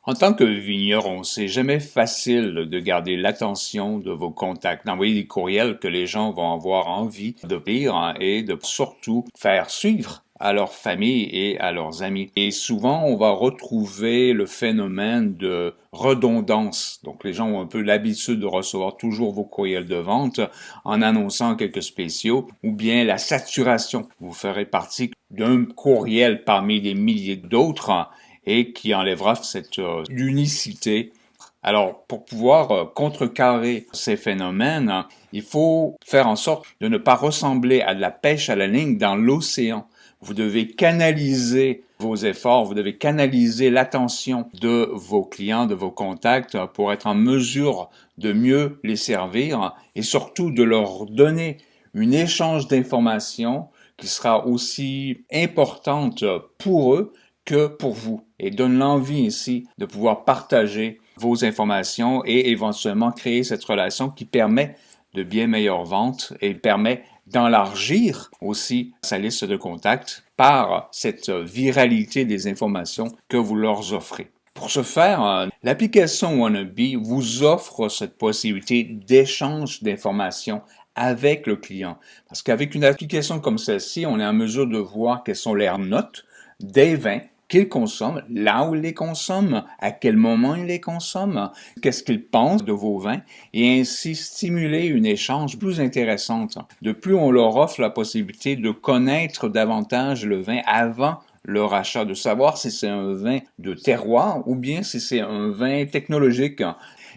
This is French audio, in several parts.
En tant que vigneron, c'est jamais facile de garder l'attention de vos contacts, d'envoyer des courriels que les gens vont avoir envie de lire et de surtout faire suivre à leur famille et à leurs amis. Et souvent, on va retrouver le phénomène de redondance. Donc, les gens ont un peu l'habitude de recevoir toujours vos courriels de vente en annonçant quelques spéciaux, ou bien la saturation. Vous ferez partie d'un courriel parmi des milliers d'autres et qui enlèvera cette unicité. Alors, pour pouvoir contrecarrer ces phénomènes, il faut faire en sorte de ne pas ressembler à de la pêche à la ligne dans l'océan. Vous devez canaliser vos efforts, vous devez canaliser l'attention de vos clients, de vos contacts pour être en mesure de mieux les servir et surtout de leur donner un échange d'informations qui sera aussi importante pour eux que pour vous et donne l'envie ici de pouvoir partager vos informations et éventuellement créer cette relation qui permet de bien meilleures ventes et permet d'enlargir aussi sa liste de contacts par cette viralité des informations que vous leur offrez. Pour ce faire, l'application Wannabe vous offre cette possibilité d'échange d'informations avec le client. Parce qu'avec une application comme celle-ci, on est en mesure de voir quelles sont les notes des vins qu'il consomme, là où il les consomme, à quel moment il les consomme, qu'est-ce qu'il pense de vos vins, et ainsi stimuler une échange plus intéressante. De plus, on leur offre la possibilité de connaître davantage le vin avant leur achat, de savoir si c'est un vin de terroir ou bien si c'est un vin technologique.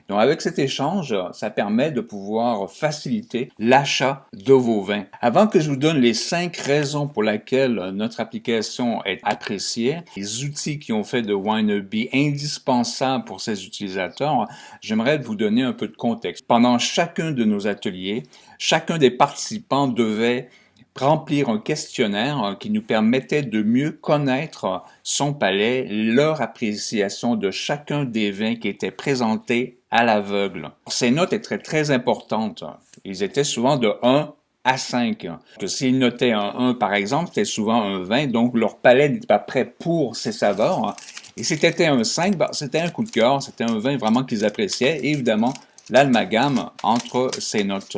Donc, avec cet échange, ça permet de pouvoir faciliter l'achat de vos vins. Avant que je vous donne les 5 raisons pour lesquelles notre application est appréciée, les outils qui ont fait de Wannabe indispensables pour ces utilisateurs, j'aimerais vous donner un peu de contexte. Pendant chacun de nos ateliers, chacun des participants devait remplir un questionnaire qui nous permettait de mieux connaître son palais, leur appréciation de chacun des vins qui étaient présentés à l'aveugle. Ces notes étaient très importantes. Ils étaient souvent de 1 à 5. S'ils notaient un 1, par exemple, c'était souvent un 20, donc leur palais n'était pas prêt pour ces saveurs. Et si c'était un 5, c'était un coup de cœur, c'était un vin vraiment qu'ils appréciaient. Et évidemment, l'amalgame entre ces notes.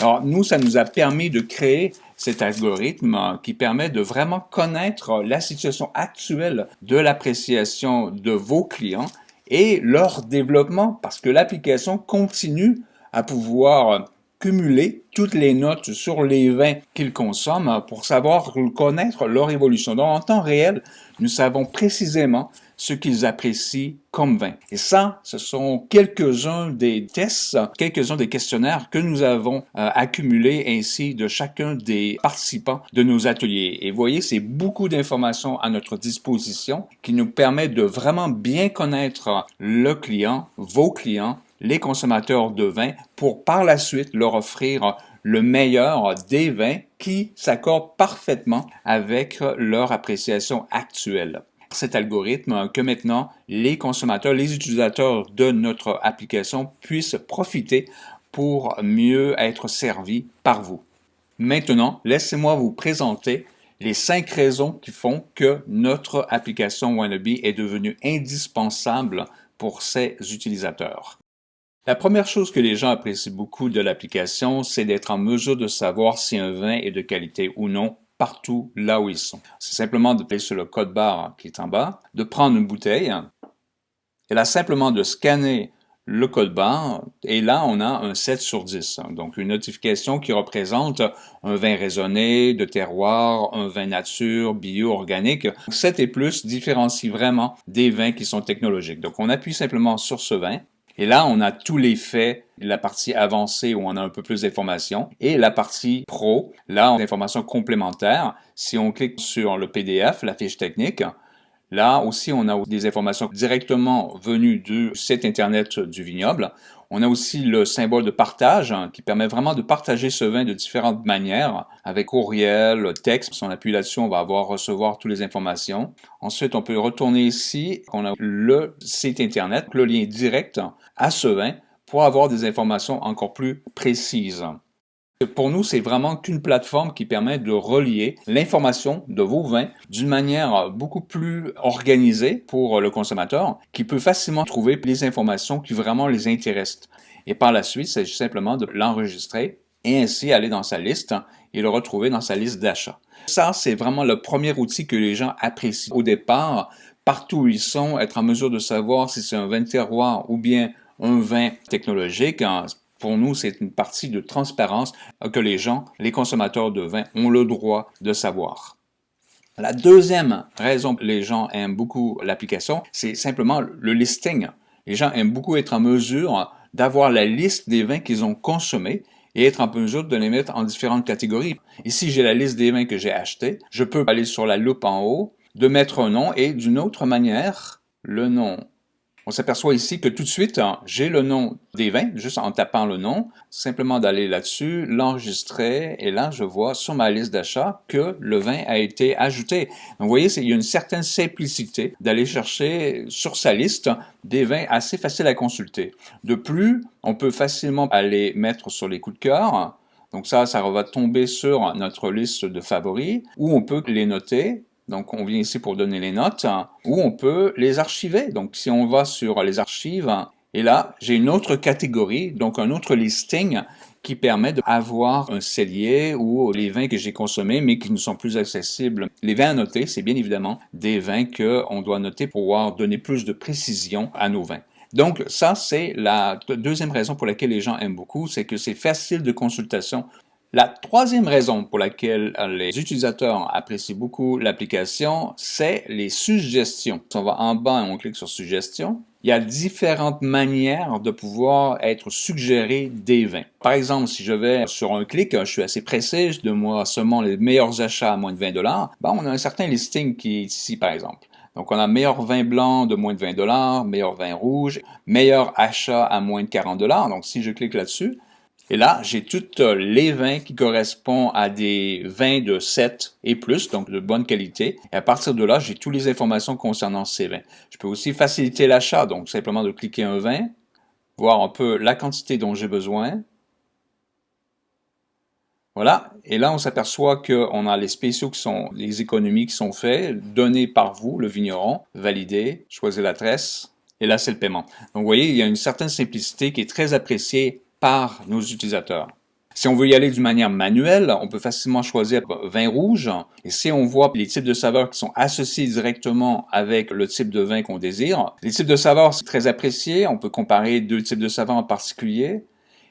Alors, nous, ça nous a permis de créer cet algorithme qui permet de vraiment connaître la situation actuelle de l'appréciation de vos clients et leur développement, parce que l'application continue à pouvoir cumuler toutes les notes sur les vins qu'ils consomment pour savoir connaître leur évolution. Donc, en temps réel, nous savons précisément ce qu'ils apprécient comme vin. Et ça, ce sont quelques-uns des tests, quelques-uns des questionnaires que nous avons accumulés ainsi de chacun des participants de nos ateliers. Et vous voyez, c'est beaucoup d'informations à notre disposition qui nous permet de vraiment bien connaître le client, vos clients, les consommateurs de vin pour par la suite leur offrir le meilleur des vins qui s'accordent parfaitement avec leur appréciation actuelle. Cet algorithme que maintenant les consommateurs, les utilisateurs de notre application puissent profiter pour mieux être servis par vous. Maintenant, laissez-moi vous présenter les 5 raisons qui font que notre application Wannabe est devenue indispensable pour ces utilisateurs. La première chose que les gens apprécient beaucoup de l'application, c'est d'être en mesure de savoir si un vin est de qualité ou non partout là où ils sont. C'est simplement de cliquer sur le code barre qui est en bas, de prendre une bouteille, et là simplement de scanner le code barre, et là on a un 7 sur 10. Donc une notification qui représente un vin raisonné, de terroir, un vin nature, bio, organique. 7 et plus différencie vraiment des vins qui sont technologiques. Donc on appuie simplement sur ce vin, et là, on a tous les faits, la partie avancée où on a un peu plus d'informations et la partie pro, là, on a des informations complémentaires. Si on clique sur le PDF, la fiche technique, là aussi, on a des informations directement venues du site Internet du vignoble. On a aussi le symbole de partage qui permet vraiment de partager ce vin de différentes manières, avec courriel, texte. Si on appuie là-dessus, on va recevoir toutes les informations. Ensuite, on peut retourner ici, on a le site Internet, le lien direct à ce vin pour avoir des informations encore plus précises. Pour nous, c'est vraiment qu'une plateforme qui permet de relier l'information de vos vins d'une manière beaucoup plus organisée pour le consommateur, qui peut facilement trouver les informations qui vraiment les intéressent. Et par la suite, il s'agit simplement de l'enregistrer et ainsi aller dans sa liste et le retrouver dans sa liste d'achat. Ça, c'est vraiment le premier outil que les gens apprécient. Au départ, partout où ils sont, être en mesure de savoir si c'est un vin de terroir ou bien un vin technologique, pour nous, c'est une partie de transparence que les gens, les consommateurs de vin, ont le droit de savoir. La deuxième raison que les gens aiment beaucoup l'application, c'est simplement le listing. Les gens aiment beaucoup être en mesure d'avoir la liste des vins qu'ils ont consommés et être en mesure de les mettre en différentes catégories. Ici, j'ai la liste des vins que j'ai achetés. Je peux aller sur la loupe en haut, de mettre un nom et d'une autre manière, le nom. On s'aperçoit ici que tout de suite, j'ai le nom des vins, juste en tapant le nom, simplement d'aller là-dessus, l'enregistrer, et là, je vois sur ma liste d'achat que le vin a été ajouté. Donc, vous voyez, il y a une certaine simplicité d'aller chercher sur sa liste des vins assez faciles à consulter. De plus, on peut facilement aller mettre sur les coups de cœur. Donc ça va tomber sur notre liste de favoris, où on peut les noter. Donc, on vient ici pour donner les notes, ou on peut les archiver. Donc, si on va sur les archives, et là, j'ai une autre catégorie, donc un autre listing qui permet d'avoir un cellier ou les vins que j'ai consommés, mais qui ne sont plus accessibles. Les vins à noter, c'est bien évidemment des vins qu'on doit noter pour pouvoir donner plus de précision à nos vins. Donc, ça, c'est la deuxième raison pour laquelle les gens aiment beaucoup, c'est que c'est facile de consultation. La troisième raison pour laquelle les utilisateurs apprécient beaucoup l'application, c'est les suggestions. Si on va en bas et on clique sur Suggestions, il y a différentes manières de pouvoir être suggéré des vins. Par exemple, si je vais sur un clic, je suis assez pressé, je donne-moi seulement les meilleurs achats à moins de 20 $, on a un certain listing qui est ici, par exemple. Donc, on a meilleur vin blanc de moins de 20 $, meilleur vin rouge, meilleur achat à moins de 40 $. Donc, si je clique là-dessus, et là, j'ai tous les vins qui correspondent à des vins de 7 et plus, donc de bonne qualité. Et à partir de là, j'ai toutes les informations concernant ces vins. Je peux aussi faciliter l'achat, donc simplement de cliquer un vin, voir un peu la quantité dont j'ai besoin. Voilà, et là on s'aperçoit qu'on a les spéciaux qui sont, les économies qui sont faits, donnés par vous, le vigneron, valider, choisir l'adresse, et là c'est le paiement. Donc vous voyez, il y a une certaine simplicité qui est très appréciée par nos utilisateurs. Si on veut y aller d'une manière manuelle, on peut facilement choisir vin rouge. Et si on voit les types de saveurs qui sont associés directement avec le type de vin qu'on désire, les types de saveurs, c'est très apprécié. On peut comparer deux types de saveurs en particulier.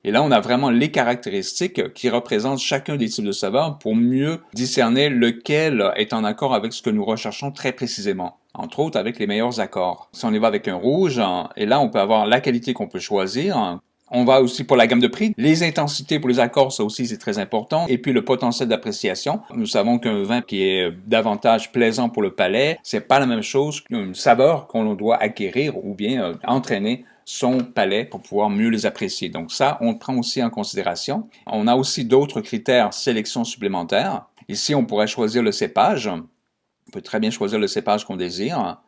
Et là, on a vraiment les caractéristiques qui représentent chacun des types de saveurs pour mieux discerner lequel est en accord avec ce que nous recherchons très précisément. Entre autres, avec les meilleurs accords. Si on y va avec un rouge, et là, on peut avoir la qualité qu'on peut choisir. On va aussi pour la gamme de prix. Les intensités pour les accords, ça aussi, c'est très important. Et puis, le potentiel d'appréciation. Nous savons qu'un vin qui est davantage plaisant pour le palais, c'est pas la même chose qu'une saveur qu'on doit acquérir ou bien entraîner son palais pour pouvoir mieux les apprécier. Donc ça, on le prend aussi en considération. On a aussi d'autres critères sélection supplémentaires. Ici, on pourrait choisir le cépage. On peut très bien choisir le cépage qu'on désire.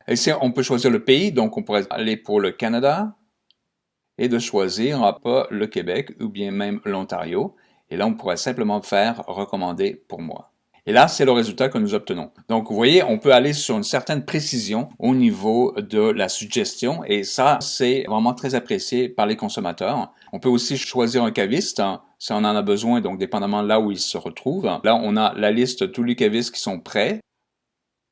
Ici, on peut choisir le pays. Donc, on pourrait aller pour le Canada et de choisir pas le Québec ou bien même l'Ontario. Et là, on pourrait simplement faire « Recommander pour moi ». Et là, c'est le résultat que nous obtenons. Donc, vous voyez, on peut aller sur une certaine précision au niveau de la suggestion et ça, c'est vraiment très apprécié par les consommateurs. On peut aussi choisir un caviste si on en a besoin, donc dépendamment de là où il se retrouve. Là, on a la liste de tous les cavistes qui sont prêts.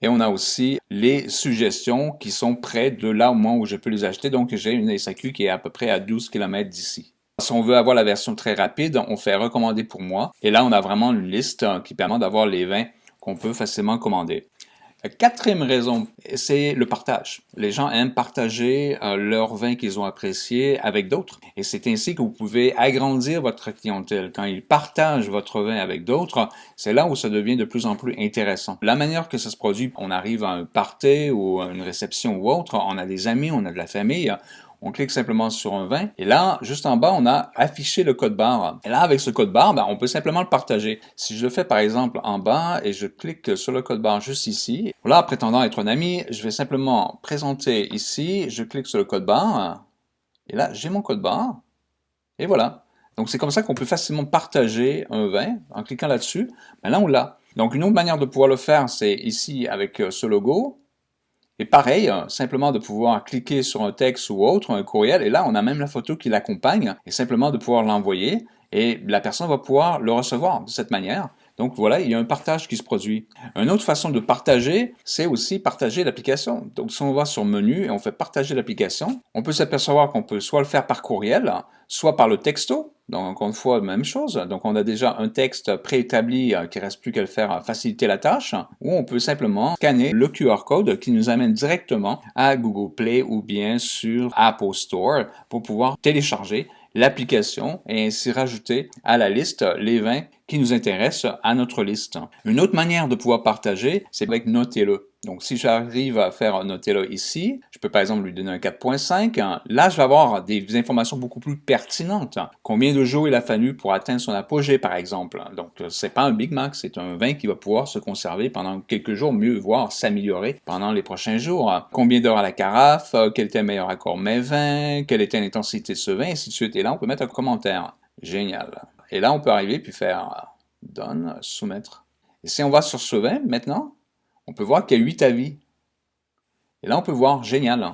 Et on a aussi les suggestions qui sont près de là au moment où je peux les acheter. Donc, j'ai une SAQ qui est à peu près à 12 km d'ici. Si on veut avoir la version très rapide, on fait recommander pour moi. Et là, on a vraiment une liste qui permet d'avoir les vins qu'on peut facilement commander. La quatrième raison, c'est le partage. Les gens aiment partager leurs vins qu'ils ont appréciés avec d'autres. Et c'est ainsi que vous pouvez agrandir votre clientèle. Quand ils partagent votre vin avec d'autres, c'est là où ça devient de plus en plus intéressant. La manière que ça se produit, on arrive à un party ou à une réception ou autre, on a des amis, on a de la famille, on clique simplement sur un vin et là, juste en bas, on a affiché le code barre. Et là, avec ce code barre, on peut simplement le partager. Si je le fais par exemple en bas et je clique sur le code barre juste ici, là, prétendant être un ami, je vais simplement présenter ici, je clique sur le code barre et là, j'ai mon code barre et voilà. Donc c'est comme ça qu'on peut facilement partager un vin en cliquant là-dessus. Ben là, on l'a. Donc une autre manière de pouvoir le faire, c'est ici avec ce logo. Et pareil, simplement de pouvoir cliquer sur un texte ou autre, un courriel, et là, on a même la photo qui l'accompagne, et simplement de pouvoir l'envoyer, et la personne va pouvoir le recevoir de cette manière. Donc voilà, il y a un partage qui se produit. Une autre façon de partager, c'est aussi partager l'application. Donc si on va sur Menu et on fait partager l'application, on peut s'apercevoir qu'on peut soit le faire par courriel, soit par le texto. Donc encore une fois, même chose. Donc on a déjà un texte préétabli qui reste plus qu'à le faire faciliter la tâche, ou on peut simplement scanner le QR code qui nous amène directement à Google Play ou bien sur Apple Store pour pouvoir télécharger l'application et ainsi rajouter à la liste les vins qui nous intéressent à notre liste. Une autre manière de pouvoir partager, c'est avec Notez-le. Donc, si j'arrive à faire Notez-le ici, je peux par exemple lui donner un 4.5. Là, je vais avoir des informations beaucoup plus pertinentes. Combien de jours il a fallu pour atteindre son apogée, par exemple. Donc, c'est pas un Big Mac, c'est un vin qui va pouvoir se conserver pendant quelques jours, mieux, voire s'améliorer pendant les prochains jours. Combien d'heures à la carafe, quel était le meilleur accord mets-vin, quelle était l'intensité de ce vin, ainsi de suite. Et là, on peut mettre un commentaire. Génial. Et là, on peut arriver puis faire Done, soumettre. Et si on va sur ce vin, maintenant, on peut voir qu'il y a 8 avis. Et là, on peut voir génial.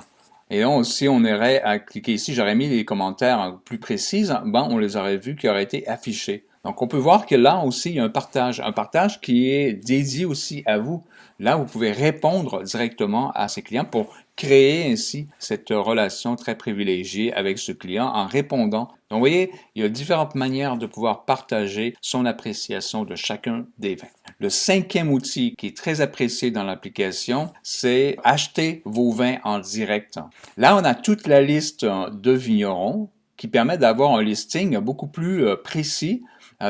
Et là, si on irait à cliquer ici, j'aurais mis les commentaires plus précis, ben, on les aurait vus qui auraient été affichés. Donc, on peut voir que là aussi, il y a un partage qui est dédié aussi à vous. Là, vous pouvez répondre directement à ces clients pour créer ainsi cette relation très privilégiée avec ce client en répondant. Donc, vous voyez, il y a différentes manières de pouvoir partager son appréciation de chacun des vins. Le cinquième outil qui est très apprécié dans l'application, c'est acheter vos vins en direct. Là, on a toute la liste de vignerons qui permet d'avoir un listing beaucoup plus précis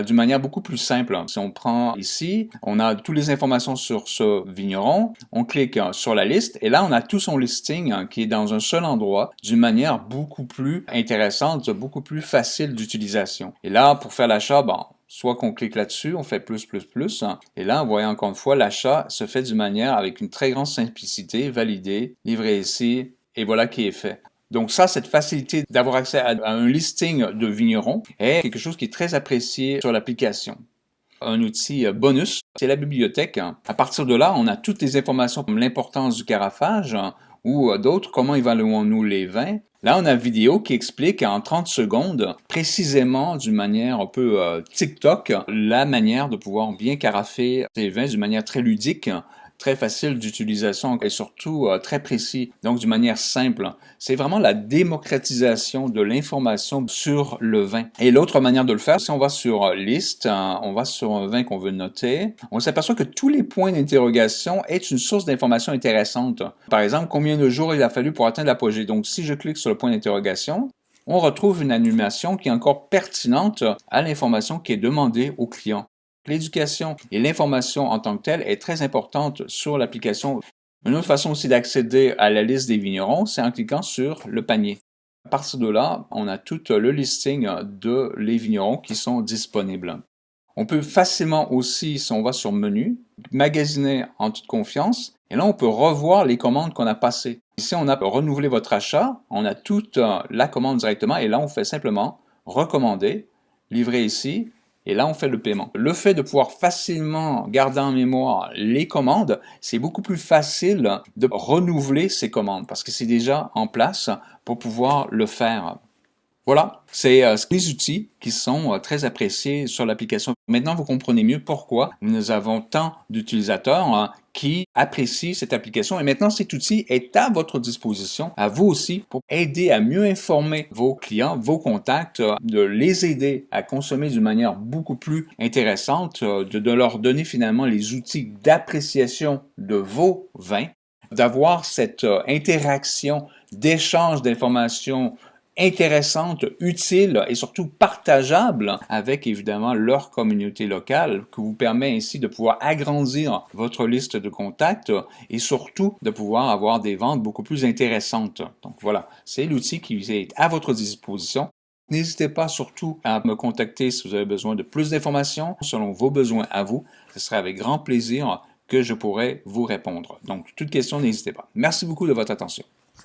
d'une manière beaucoup plus simple. Si on prend ici, on a toutes les informations sur ce vigneron, on clique sur la liste et là on a tout son listing qui est dans un seul endroit d'une manière beaucoup plus intéressante, beaucoup plus facile d'utilisation. Et là, pour faire l'achat, bon, soit qu'on clique là-dessus, on fait plus, et là, vous voyez encore une fois, l'achat se fait d'une manière avec une très grande simplicité, validé, livré ici, et voilà qui est fait. Donc ça, cette facilité d'avoir accès à un listing de vignerons est quelque chose qui est très apprécié sur l'application. Un outil bonus, c'est la bibliothèque. À partir de là, on a toutes les informations comme l'importance du carafage ou d'autres, comment évaluons-nous les vins. Là, on a une vidéo qui explique en 30 secondes, précisément d'une manière un peu TikTok, la manière de pouvoir bien carafer ces vins d'une manière très ludique, très facile d'utilisation et surtout très précis, donc d'une manière simple. C'est vraiment la démocratisation de l'information sur le vin. Et l'autre manière de le faire, si on va sur liste, on va sur un vin qu'on veut noter, on s'aperçoit que tous les points d'interrogation est une source d'information intéressante. Par exemple, combien de jours il a fallu pour atteindre l'apogée. Donc, si je clique sur le point d'interrogation, on retrouve une animation qui est encore pertinente à l'information qui est demandée au client. L'éducation et l'information en tant que telle est très importante sur l'application. Une autre façon aussi d'accéder à la liste des vignerons, c'est en cliquant sur le panier. À partir de là, on a tout le listing de les vignerons qui sont disponibles. On peut facilement aussi, si on va sur Menu, magasiner en toute confiance, et là on peut revoir les commandes qu'on a passées. Ici, on a renouvelé votre achat, on a toute la commande directement, et là on fait simplement recommander, livrer ici, et là, on fait le paiement. Le fait de pouvoir facilement garder en mémoire les commandes, c'est beaucoup plus facile de renouveler ces commandes parce que c'est déjà en place pour pouvoir le faire. Voilà, c'est les outils qui sont très appréciés sur l'application. Maintenant, vous comprenez mieux pourquoi nous avons tant d'utilisateurs qui apprécient cette application. Et maintenant, cet outil est à votre disposition, à vous aussi, pour aider à mieux informer vos clients, vos contacts, de les aider à consommer d'une manière beaucoup plus intéressante, de leur donner finalement les outils d'appréciation de vos vins, d'avoir cette interaction d'échange d'informations intéressante, utile et surtout partageable avec évidemment leur communauté locale, qui vous permet ainsi de pouvoir agrandir votre liste de contacts et surtout de pouvoir avoir des ventes beaucoup plus intéressantes. Donc voilà, c'est l'outil qui est à votre disposition. N'hésitez pas surtout à me contacter si vous avez besoin de plus d'informations selon vos besoins à vous. Ce serait avec grand plaisir que je pourrais vous répondre. Donc, toute question, n'hésitez pas. Merci beaucoup de votre attention.